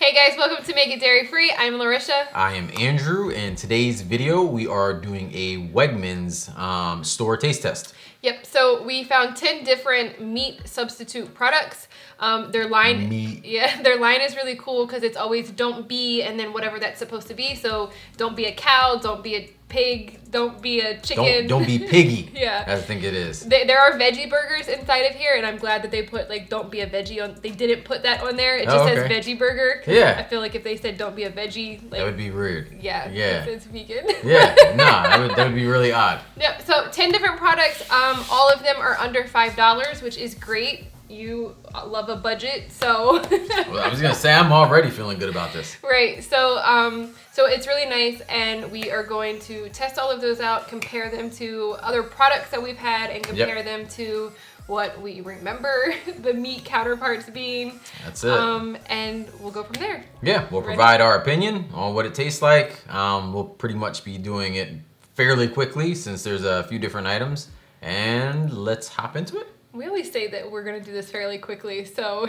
Hey guys, welcome to Make It Dairy Free. I'm Larisha. I am Andrew. In today's video, we are doing a Wegmans store taste test. Yep, so we found 10 different meat substitute products. Their line is really cool because it's always don't be and then whatever that's supposed to be. So don't be a cow, don't be a pig, don't be a chicken. Don't be piggy. Yeah. I think it is. There are veggie burgers inside of here, and I'm glad that they put like don't be a veggie on. They didn't put that on there. It just says veggie burger. Yeah. I feel like if they said don't be a veggie, like, that would be weird. Yeah. It's vegan. Yeah. Nah, that would be really odd. Yep. So 10 different products. All of them are under $5, which is great. You love a budget, so. Well, I was gonna say I'm already feeling good about this. Right. So it's really nice, and we are going to test all of those out, compare them to other products that we've had, and compare them to what we remember the meat counterparts being. That's it. And we'll go from there. Yeah, we'll provide our opinion on what it tastes like. We'll pretty much be doing it fairly quickly since there's a few different items, and let's hop into it. We always say that we're going to do this fairly quickly, so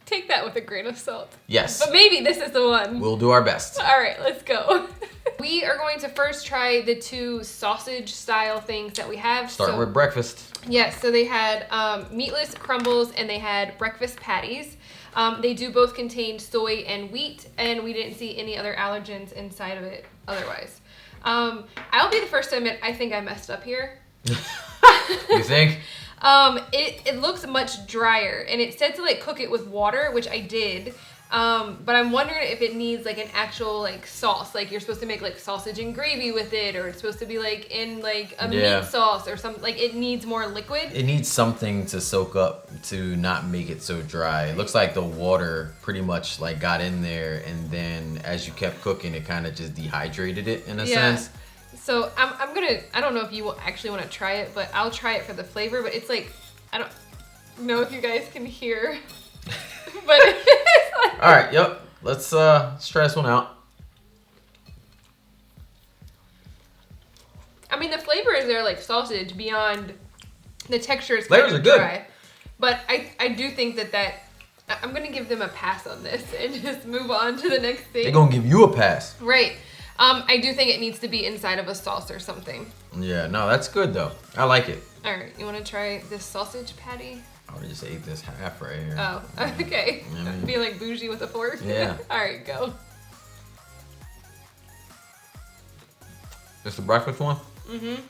take that with a grain of salt. Yes. But maybe this is the one. We'll do our best. All right, let's go. We are going to first try the two sausage style things that we have. Start with breakfast. Yes, so they had meatless crumbles and they had breakfast patties. They do both contain soy and wheat, and we didn't see any other allergens inside of it otherwise. I'll be the first to admit I think I messed up here. You think? It looks much drier, and it said to like cook it with water, which I did. But I'm wondering if it needs like an actual like sauce, like you're supposed to make like sausage and gravy with it, or it's supposed to be like in like a meat sauce or something. Like it needs more liquid. It needs something to soak up to not make it so dry. It looks like the water pretty much like got in there, and then as you kept cooking, it kind of just dehydrated it in a sense. So I don't know if you will actually want to try it, but I'll try it for the flavor. But it's like, I don't know if you guys can hear, but it's like... All right, yep. Let's try this one out. I mean, the flavor is there like sausage beyond the texture is Flavors kind of are dry. good. But I do think that I'm going to give them a pass on this and just move on to the next thing. They're going to give you a pass. Right. I do think it needs to be inside of a sauce or something. Yeah, no, that's good though. I like it. All right, you want to try this sausage patty? I would just ate this half right here. Oh, okay. Be like bougie with a fork? Yeah. All right, go. This the breakfast one? Mm-hmm.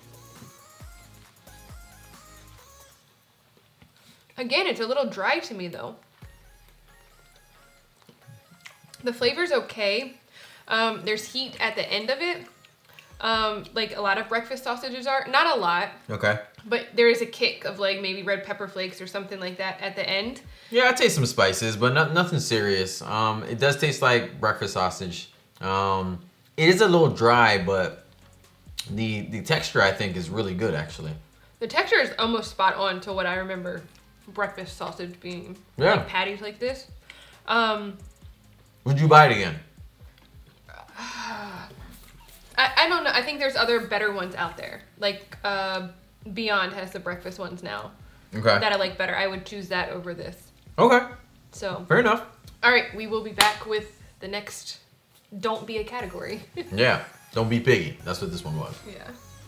Again, it's a little dry to me though. The flavor's okay. There's heat at the end of it, like a lot of breakfast sausages are. Not a lot. Okay. But there is a kick of like maybe red pepper flakes or something like that at the end. Yeah, I taste some spices, but nothing serious. It does taste like breakfast sausage. It is a little dry, but the texture I think is really good actually. The texture is almost spot on to what I remember breakfast sausage being. Yeah. Like patties like this. Would you buy it again? I don't know. I think there's other better ones out there. Like Beyond has the breakfast ones now. Okay. That I like better. I would choose that over this. Okay. So. Fair enough. All right, we will be back with the next don't be a category. Yeah. Don't be piggy. That's what this one was. Yeah.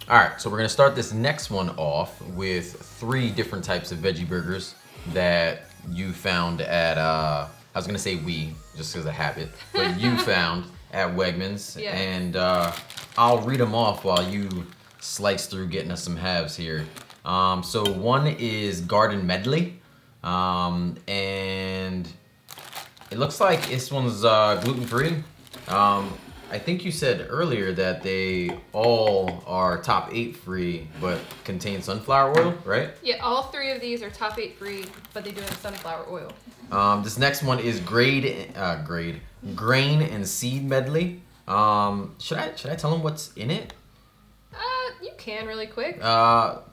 All right, so we're gonna start this next one off with 3 different types of veggie burgers that you found at I was gonna say we, just because of habit, but you found at Wegmans. Yeah. And I'll read them off while you slice through getting us some halves here. So one is Garden Medley, and it looks like this one's gluten-free. I think you said earlier that they all are top 8 free, but contain sunflower oil, right? Yeah, all 3 of these are top 8 free, but they do have sunflower oil. This next one is grain and seed medley. Should I tell them what's in it? You can really quick.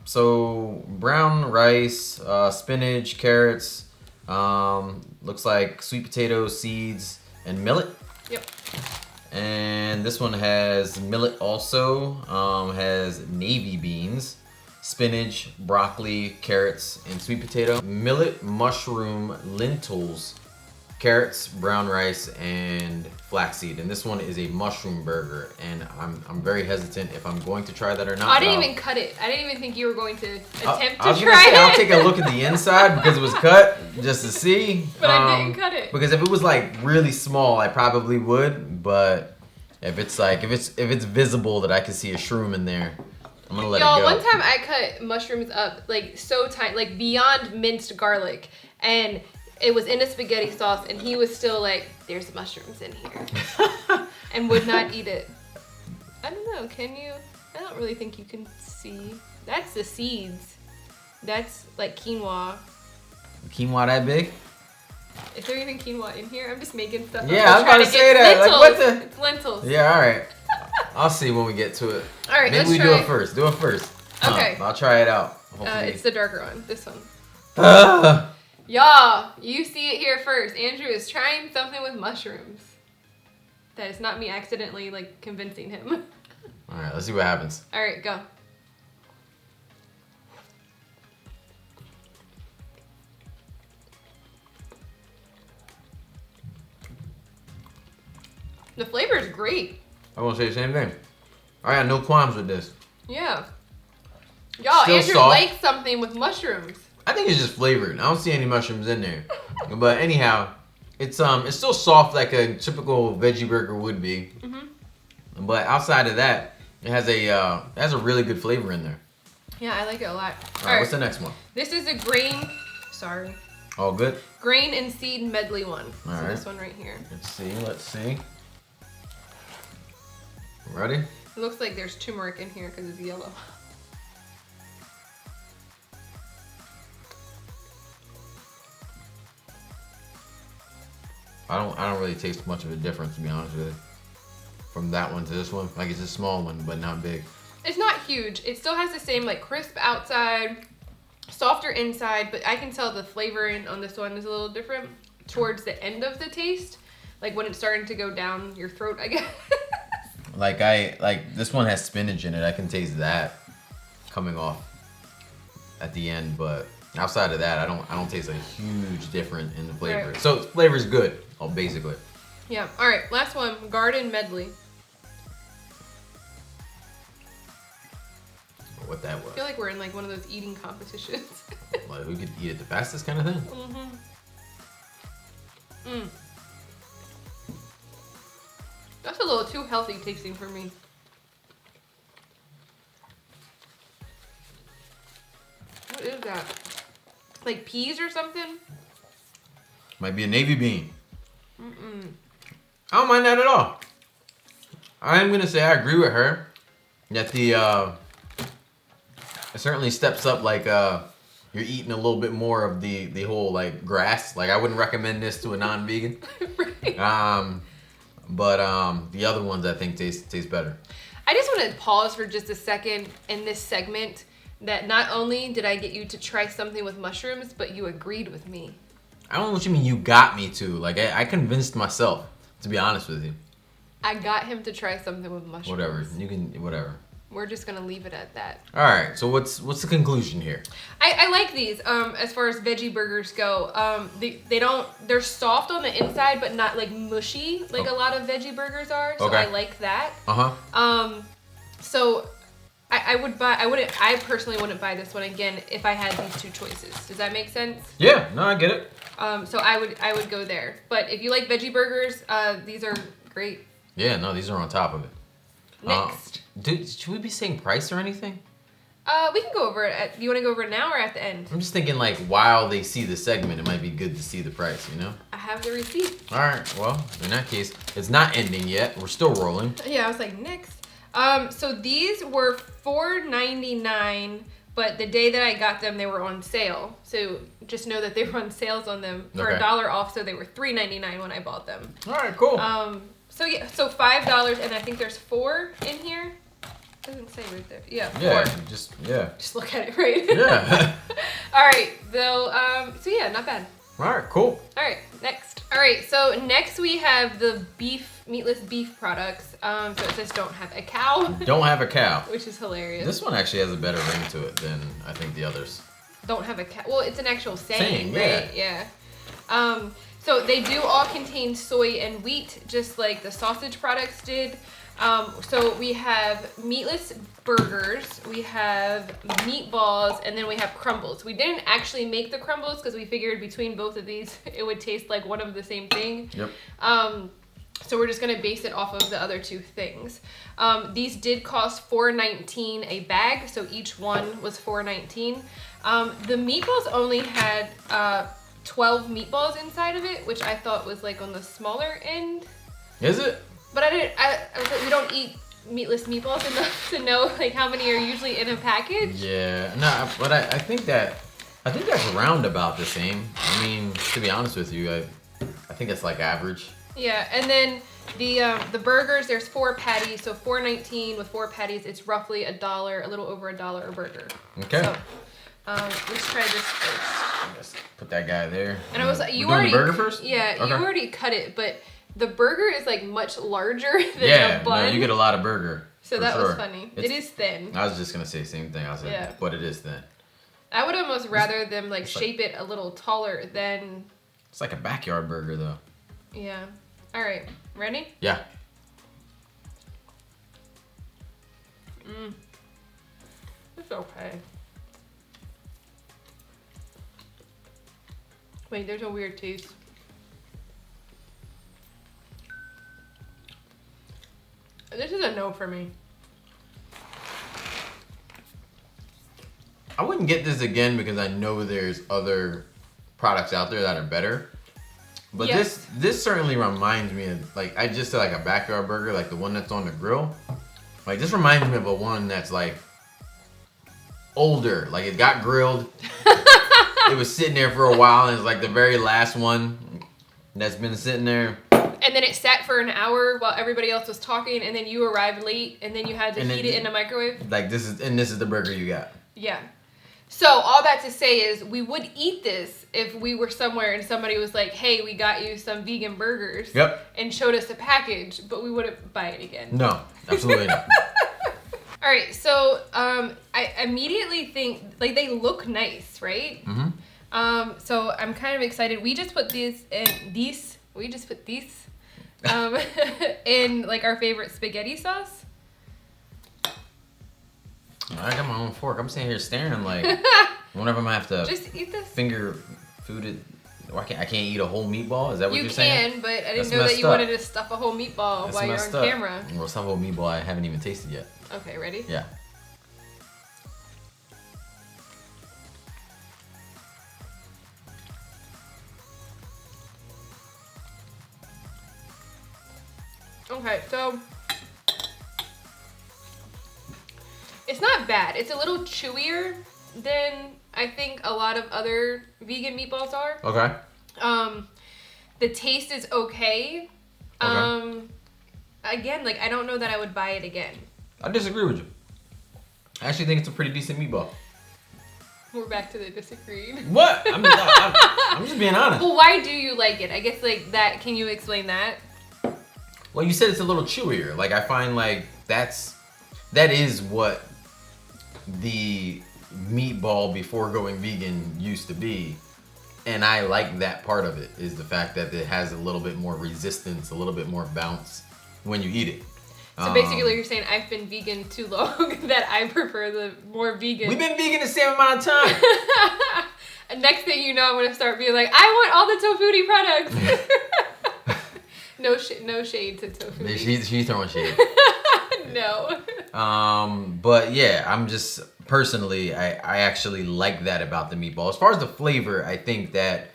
So brown rice, spinach, carrots, looks like sweet potatoes, seeds, and millet. Yep. And this one has millet also, has navy beans, spinach, broccoli, carrots, and sweet potato. Millet, mushroom, lentils, carrots, brown rice, and flaxseed. And this one is a mushroom burger. And I'm very hesitant if I'm going to try that or not. I didn't even cut it. I didn't even think you were going to attempt I was to gonna try say, it. I'll take a look at the inside because it was cut just to see. But I didn't cut it. Because if it was like really small, I probably would. But if it's like if it's visible that I can see a shroom in there, I'm gonna let it go. Y'all, one time I cut mushrooms up like so tight, like beyond minced garlic, and it was in a spaghetti sauce, and he was still like, "There's mushrooms in here," and would not eat it. I don't know. Can you? I don't really think you can see. That's the seeds. That's like quinoa. Quinoa that big? Is there even quinoa in here? I'm just making stuff up. Yeah, I was about to say that. Lentils. Like, what the? It's lentils. Yeah, all right. I'll see when we get to it. All right, maybe let's we try. do it first. Do it first. Okay. I'll try it out. Hopefully. It's the darker one. This one. Y'all, you see it here first. Andrew is trying something with mushrooms. That is not me accidentally like convincing him. All right, let's see what happens. All right, go. The flavor is great. I want to say the same thing. I got no qualms with this. Yeah. Y'all, Still Andrew soft. likes something with mushrooms. I think it's just flavored. I don't see any mushrooms in there. But anyhow, it's still soft like a typical veggie burger would be. Mm-hmm. But outside of that, it has a really good flavor in there. Yeah, I like it a lot. All right, what's the next one? This is a All good? grain and seed medley one. All so right. this one right here. Let's see. Ready? It looks like there's turmeric in here because it's yellow. I don't really taste much of a difference, to be honest with you. From that one to this one. Like, it's a small one, but not big. It's not huge. It still has the same like crisp outside, softer inside, but I can tell the flavoring on this one is a little different towards the end of the taste. Like when it's starting to go down your throat, I guess. Like this one has spinach in it. I can taste that coming off at the end, but outside of that, I don't taste a huge difference in the flavor. Right. So flavor's good, basically. Yeah. All right. Last one, garden medley. What that was. I feel like we're in like one of those eating competitions. Like, who could eat it the fastest kind of thing? Mm-hmm. That's a little too healthy tasting for me. What is that? Like peas or something? Might be a navy bean. I don't mind that at all. I am gonna say I agree with her that it certainly steps up like you're eating a little bit more of the whole like grass. Like I wouldn't recommend this to a non-vegan. Right. But the other ones I think taste better. I just want to pause for just a second in this segment that not only did I get you to try something with mushrooms, but you agreed with me. I don't know what you mean you got me to. Like I convinced myself, to be honest with you. I got him to try something with mushrooms. Whatever. You can whatever. We're just gonna leave it at that. All right. So what's the conclusion here? I like these. As far as veggie burgers go, they're soft on the inside, but not like mushy like a lot of veggie burgers are. So Okay. I like that. Uh-huh. I personally wouldn't buy this one again if I had these two choices. Does that make sense? Yeah. No, I get it. So I would go there. But if you like veggie burgers, these are great. Yeah. No, these are on top of it. Next. Should we be saying price or anything? We can go over it. Do you want to go over it now or at the end? I'm just thinking like while they see the segment, it might be good to see the price, you know? I have the receipt. All right. Well, in that case, it's not ending yet. We're still rolling. Yeah, I was like, next. So these were $4.99, but the day that I got them, they were on sale. So just know that they were on sales on them for Okay. $1 off. So they were $3.99 when I bought them. All right. Cool. So yeah, so $5, and I think there's 4 in here. Doesn't say right there. Yeah, 4. yeah. Just look at it, right? Yeah. All right, so yeah, not bad. All right. Cool. All right, next. All right, so next we have the meatless beef products. So it says don't have a cow, Don't have a cow. which is hilarious. This one actually has a better ring to it than I think the others. Don't have a cow. Well, it's an actual saying, Saying, yeah. right? Yeah. So they do all contain soy and wheat, just like the sausage products did. So we have meatless burgers, we have meatballs, and then we have crumbles. We didn't actually make the crumbles because we figured between both of these it would taste like one of the same thing. Yep. So we're just gonna base it off of the other two things. These did cost $4.19 a bag, so each one was $4.19. The meatballs only had 12 meatballs inside of it, which I thought was like on the smaller end. Is it? But I was like, we don't eat meatless meatballs enough to know like how many are usually in a package. Yeah, no, but I think that's around about the same. I mean, to be honest with you, I think it's like average. Yeah, and then the burgers, there's 4 patties, so $4.19 with 4 patties, it's roughly $1, a little over $1 a burger. Okay. So, let's try this first. Just put that guy there. And I was like, you already the burger first? Yeah, okay. You already cut it, but the burger is like much larger than a bun. No, you get a lot of burger. So that was funny. It is thin. I was just gonna say the same thing. I said, yeah. But it is thin. I would almost rather them like shape it a little taller than. It's like a backyard burger though. Yeah. All right. Ready? Yeah. It's okay. Wait, there's a weird taste. This is a no for me. I wouldn't get this again because I know there's other products out there that are better. But yes. this certainly reminds me of, like, I just said like a backyard burger, like the one that's on the grill. Like, this reminds me of a one that's like older. Like, it got grilled. It was sitting there for a while, and it's like the very last one that's been sitting there. And then it sat for an hour while everybody else was talking, and then you arrived late, and then you had to heat it in the microwave. Like, this is the burger you got. Yeah. So all that to say is we would eat this if we were somewhere and somebody was like, hey, we got you some vegan burgers. Yep. And showed us a package, but we wouldn't buy it again. No, absolutely not. All right, so I immediately think, like, they look nice, right? Mm-hmm. So I'm kind of excited. We just put these in like our favorite spaghetti sauce. I got my own fork. I'm sitting here staring like whenever I'm gonna have to just eat this finger food it. I can't eat a whole meatball. Is that what you're saying? You can, but I didn't know that you wanted to stuff a whole meatball while you're on camera. Well, stuff a whole meatball I haven't even tasted yet. Okay, ready? Yeah. Okay, so it's not bad. It's a little chewier than I think a lot of other vegan meatballs are. Okay. The taste is okay. Again, like, I don't know that I would buy it again. I disagree with you. I actually think it's a pretty decent meatball. We're back to the disagreeing. What? I'm just being honest. Well, why do you like it? I guess, like, that, can you explain that? Well, you said it's a little chewier. Like, I find like that is what the meatball before going vegan used to be. And I like that part of it, is the fact that it has a little bit more resistance, a little bit more bounce when you eat it. So basically you're saying I've been vegan too long that I prefer the more vegan. We've been vegan the same amount of time. And next thing you know, I'm going to start being like, I want all the tofutti products. No shade to tofu. She's throwing shade. No. But yeah, I'm just personally, I actually like that about the meatball. As far as the flavor, I think that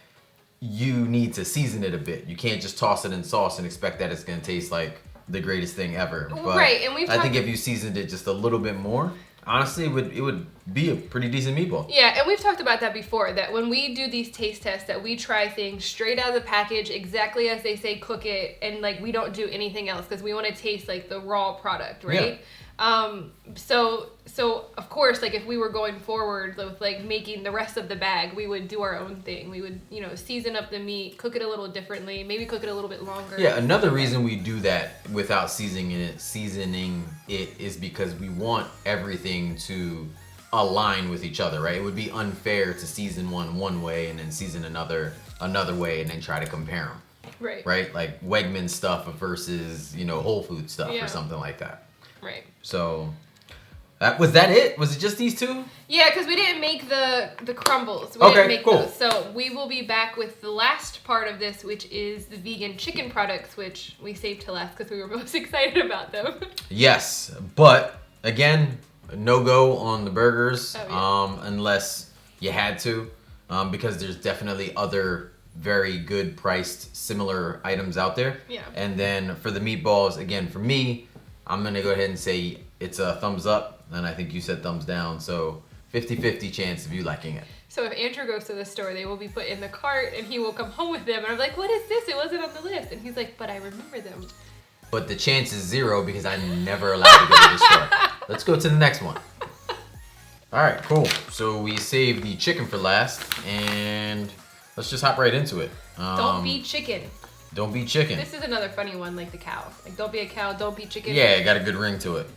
you need to season it a bit. You can't just toss it in sauce and expect that it's gonna taste like the greatest thing ever. But right, and I think if you seasoned it just a little bit more, honestly, it would be a pretty decent meatball. Yeah, and we've talked about that before, that when we do these taste tests, that we try things straight out of the package, exactly as they say cook it, and like we don't do anything else because we want to taste like the raw product, right? Yeah. So of course, like if we were going forward with like making the rest of the bag, we would do our own thing. We would, season up the meat, cook it a little differently, maybe cook it a little bit longer. Yeah, another reason we do that without seasoning it is because we want everything to align with each other, right? It would be unfair to season one way and then season another another way and then try to compare them. Right. Right? Like Wegman stuff versus, Whole Food stuff Yeah. or something like that. Right. So, was that it? Was it just these two? Yeah, because we didn't make the crumbles. We Okay, didn't make cool. those. So we will be back with the last part of this, which is the vegan chicken products, which we saved to last because we were most excited about them. Yes, but again, no go on the burgers, Oh, yeah. unless you had to, because there's definitely other very good priced similar items out there. Yeah. And then for the meatballs, again, for me, I'm gonna go ahead and say it's a thumbs up, and I think you said thumbs down. So 50-50 chance of you liking it. So if Andrew goes to the store, they will be put in the cart, and he will come home with them. And I'm like, what is this? It wasn't on the list. And he's like, but I remember them. But the chance is 0 because I'm never allowed to go to the store. Let's go to the next one. All right, cool. So we saved the chicken for last, and let's just hop right into it. Don't be chicken. Don't be chicken. This is another funny one, like the cow. Like, don't be a cow, don't be chicken. Yeah, it got a good ring to it.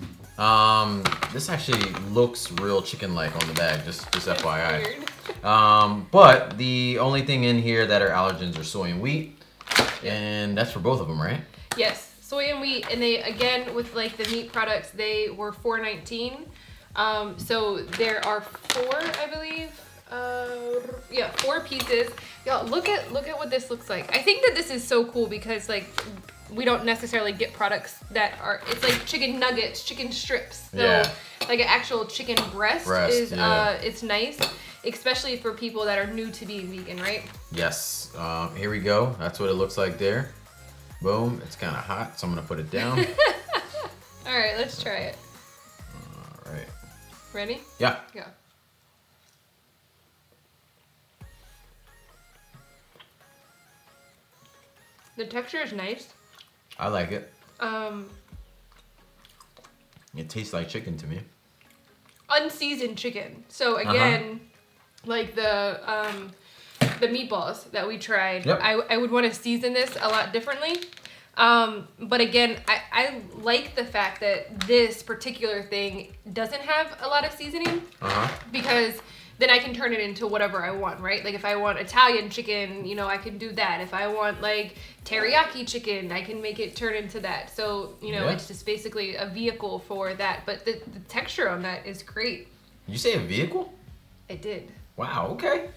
This actually looks real chicken-like on the bag, just FYI. Weird. But the only thing in here that are allergens are soy and wheat, and that's for both of them, right? Yes, soy and wheat, and they, again, with like the meat products, they were $4.19. So there are 4, I believe. 4 pieces. Y'all, look at what this looks like. I think that this is so cool because like we don't necessarily get products that are. It's like chicken nuggets, chicken strips. So Yeah. like an actual chicken breast is it's nice, especially for people that are new to being vegan, right? Yes. Here we go. That's what it looks like there. Boom. It's kind of hot, so I'm gonna put it down. All right, let's try it. All right. Ready? Yeah. Yeah. The texture is nice. I like it. It tastes like chicken to me. Unseasoned chicken. So again, like the meatballs that we tried, Yep. I would want to season this a lot differently. But again, I like the fact that this particular thing doesn't have a lot of seasoning because then I can turn it into whatever I want, right? Like if I want Italian chicken, I can do that. If I want like teriyaki chicken, I can make it turn into that. So, it's just basically a vehicle for that. But the texture on that is great. You say a vehicle? I did. Wow, okay.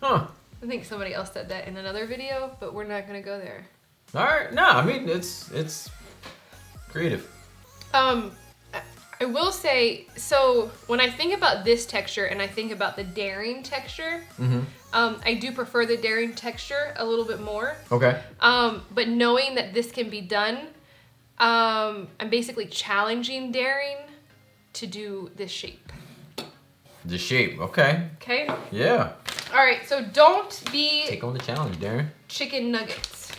Huh. I think somebody else said that in another video, but we're not gonna go there. All right. No, I mean, it's creative. I will say, so when I think about this texture and I think about the daring texture, I do prefer the daring texture a little bit more. Okay. But knowing that this can be done, I'm basically challenging daring to do this shape. The shape. Okay. Okay? Yeah. All right, so don't be Take on the challenge, Darren. chicken nuggets.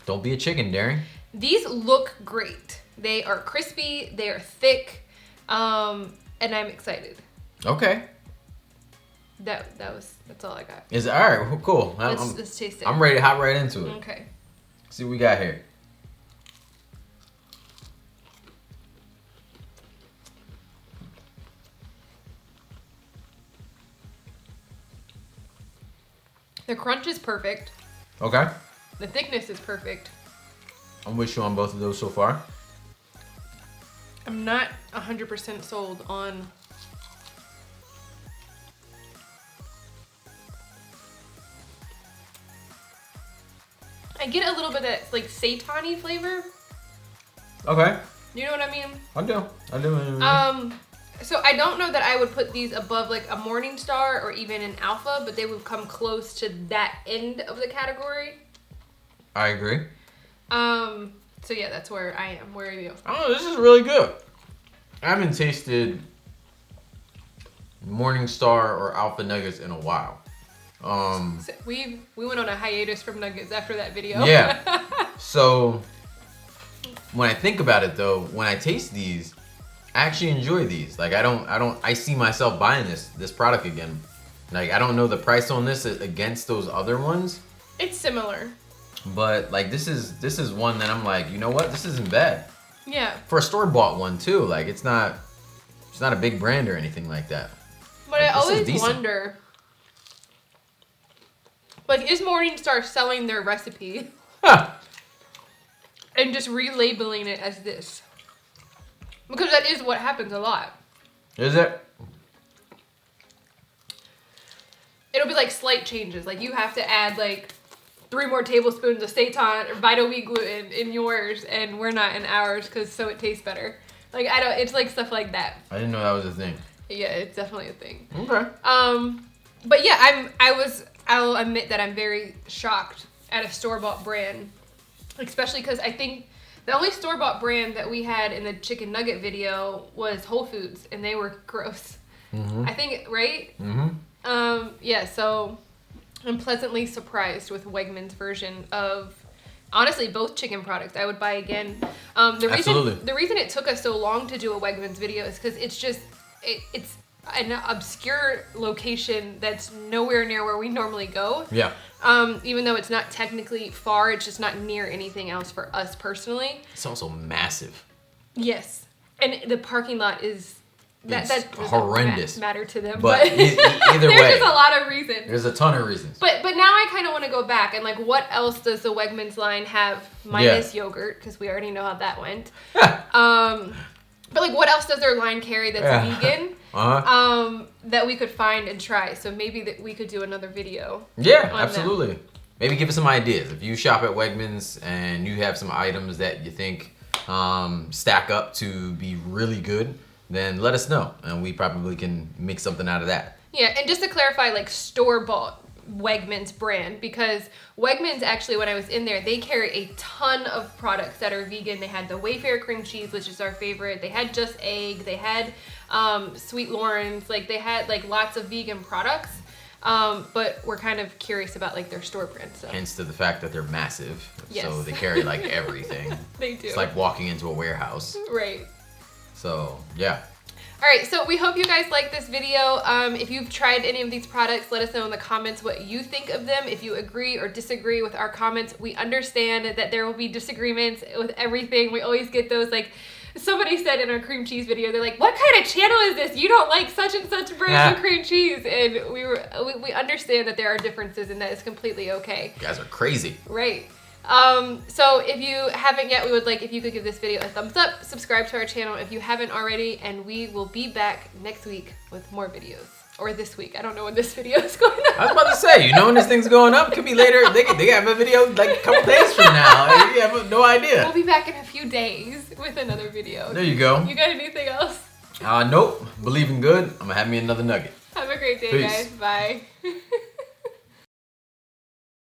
Don't be a chicken, Darren. These look great. They are crispy, they are thick, and I'm excited. Okay. That's all I got. Is all right. Well, cool. Let's taste it. I'm ready to hop right into it. Okay. See what we got here. The crunch is perfect. Okay. The thickness is perfect. I'm with you on both of those so far. I'm not 100% sold on I get a little bit of that like seitan-y flavor. Okay. You know what I mean? I do. So I don't know that I would put these above like a Morningstar or even an Alpha, but they would come close to that end of the category. I agree. So yeah, that's where I am. Where are you? Oh, this is really good. I haven't tasted Morningstar or Alpha Nuggets in a while. So we went on a hiatus from nuggets after that video. Yeah. So when I think about it though, when I taste these, I actually enjoy these. Like I see myself buying this product again. Like I don't know the price on this against those other ones. It's similar. But like this is one that I'm like, you know what? This isn't bad. Yeah. For a store-bought one too. Like it's not a big brand or anything like that. But Like, I this is always decent. wonder Like, is Morningstar selling their recipe and just relabeling it as this? Because that is what happens a lot. Is it? It'll be like slight changes. Like, you have to add like 3 more tablespoons of seitan or Vita wheat gluten in yours, and we're not in ours because so it tastes better. Like, I don't. It's like stuff like that. I didn't know that was a thing. Yeah, it's definitely a thing. Okay. But yeah, I'll admit that I'm very shocked at a store-bought brand, especially because I think the only store-bought brand that we had in the chicken nugget video was Whole Foods, and they were gross. Mm-hmm. I think, right? Mm-hmm. Yeah, so I'm pleasantly surprised with Wegman's version of, honestly, both chicken products. I would buy again. Absolutely. The reason it took us so long to do a Wegman's video is because it's just, it's an obscure location that's nowhere near where we normally go. Yeah. Even though it's not technically far, it's just not near anything else for us personally. It's also massive. Yes. And the parking lot is... That horrendous. Matter to them, but either way, there's just a lot of reasons. There's a ton of reasons. But now I kind of want to go back and like, what else does the Wegmans line have minus yogurt? Because we already know how that went. But like, what else does their line carry that's vegan? That we could find and try. So maybe that we could do another video. Yeah, absolutely. Them. Maybe give us some ideas. If you shop at Wegmans and you have some items that you think stack up to be really good, then let us know, and we probably can make something out of that. Yeah, and just to clarify, like store-bought Wegmans brand, because Wegmans actually, when I was in there, they carry a ton of products that are vegan. They had the Wayfair cream cheese, which is our favorite. They had Just Egg. They had Sweet Lawrence. Like, they had like lots of vegan products. But we're kind of curious about like their store brand stuff. Hence to the fact that they're massive. Yes. So they carry like everything. They do. It's like walking into a warehouse. Right. So, yeah. All right, so we hope you guys like this video. If you've tried any of these products, let us know in the comments what you think of them. If you agree or disagree with our comments, we understand that there will be disagreements with everything. We always get those, like, somebody said in our cream cheese video, they're like, what kind of channel is this? You don't like such and such brand of cream cheese. And we understand that there are differences and that is completely okay. You guys are crazy. Right. So if you haven't yet, we would like if you could give this video a thumbs up, subscribe to our channel if you haven't already, and we will be back next week with more videos. Or this week. I don't know when this video is going up. I was about to say, you know when this thing's going up? It could be later. They have a video like a couple days from now. You have no idea. We'll be back in a few days with another video. There you go. You got anything else? Nope. Believing good. I'm going to have me another nugget. Have a great day, Peace. guys. Bye.